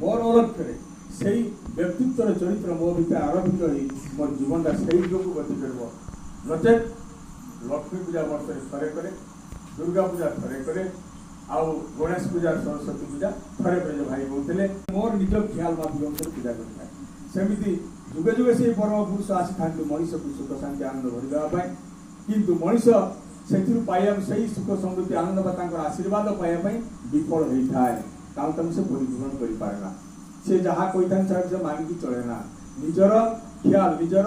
मोर अलक्ष्य से व्यक्तित्वर चरित्र मो भीतर आरंभित हो मोर जीवनटा से दिगक गति कर नचेत लक्ष्मी पूजा वर्ष थरे करे दुर्गा पूजा थरे करे आउ गणेश पूजा सरस्वती पूजा थरे करे भाई कहते मोर निज ख्याल माध्यम से पूजा करता सेमती जुगे जुगे से परम पुरुष आसी था मनीष को सुख शांति आनंद भरदेवाई किंतु मनीष से सुख समृद्धि आनंद आशीर्वाद पाइबापी विफल होता है कारण से परिपूर्ण कर पारेना से जहाँ कही था से मानिकी चलेना निजर ख्याल निजर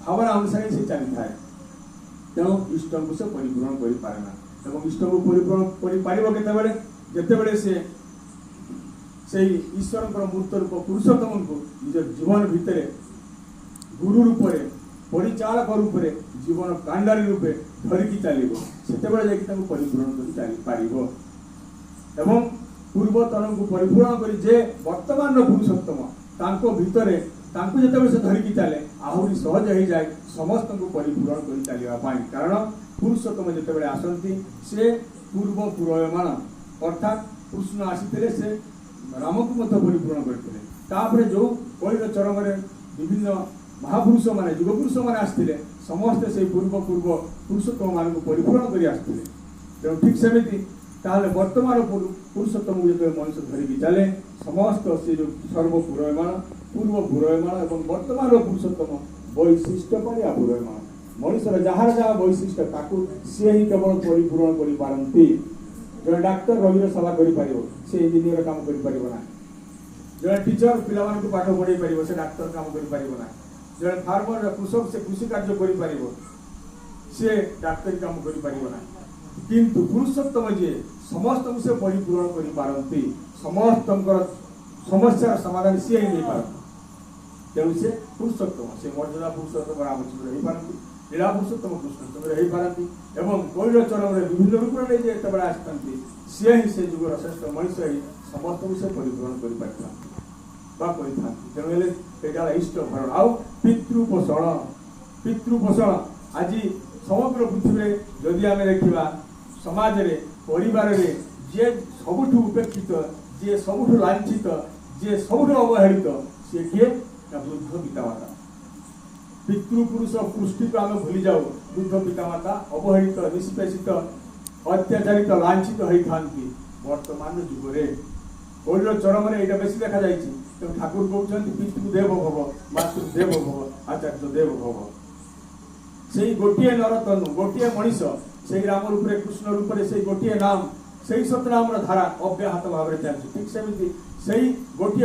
भावना अनुसार से चली था तेणु इष्ट को से परिपूर्ण कर पारेना और इष्ट को परिपूर्ण कर जितेबले से ईश्वर मूर्त रूप पुरुषोत्तम को निज जीवन भितर गुरु रूप परिचालक रूप जीवन कांडारी रूपे धरिकी चलो से परिपूर्ण कर पूर्वतन को परिपूर्ण कर वर्तमान पुरुषोत्तम भितर जिते से धरिकी चले आहरी सहज हो जाए समस्त को परिपूर्ण कर चलवाई कारण पुरुषोत्तम जिते आसती से पूर्व पूर्वमान अर्थात कृष्ण आसी से राम को परिपूर्ण करते जो कलिर चरम विभिन्न महापुरुष माने युग पुरुष माने आसते समस्ते से पूर्व पूर्व पुरुषोत्तम मान को परिपूर्ण कर आसते तेणु ठीक सेमती ताहले वर्तमान पुरुषोत्तम जो मनुष्य धरिकी चले समस्त से जो सर्वपूर्वमान पूर्व पूर्वमान और वर्तमान पुरुषोत्तम वैशिष्ट पर पूर्वमान मनुष्य जार जहाँ वैशिष्ट ताकू सी ही केवल परिपूर्ण कर पारती जो डाक्तर रोगी सेवा कर इंजीनियर काम करना जो टीचर पिला पाठ पढ़े पार से डाक्तर काम करना जो फार्मर कृषक से कृषि कार्य कर सी डाक्तरी काम करना किंतु पुरुषोत्तम जी समस्त से परिपूर्ण कर पारती समस्त समस्या समाधान सी ही नहीं पारती तेणु से पुरुषोत्तम से मर्यादा पुरुषोत्तम रामचंद्र हो पारती लीला पुरुषोत्तम कृष्णचंद्र हो पारती एवं कलिर चरम विभिन्न रूप में आसती सी ही से जुगर श्रेष्ठ मनुष्य ही समस्त से परिपूर्ण कर तेणु इष्ट भरण आउ पितृपोषण आज समग्र पृथ्वी जदि आम देखा समाज रे परिवार रे जे सबुठु उपेक्षित जे सबुठु लांछित जे सबुठु अवहेलित सी किए वृद्ध पितामाता पितृपुरुष पुष्टि को आम भूली जाऊ वृद्ध पितामाता अवहेलित निष्पेषित अत्याचारित लांछित होता वर्तमान जुगरे कलिर चरम यहाँ बेसी देखा जाए ठाकुर कहते पितृदेव भव मातृदेव भव आचार्य देव भव से गोटे नरतनु गोटे मनीष से राम रूप कृष्ण रूप से गोटे नाम से सतनाम धारा अव्याहत भाव चलती ठीक सेमती गोटे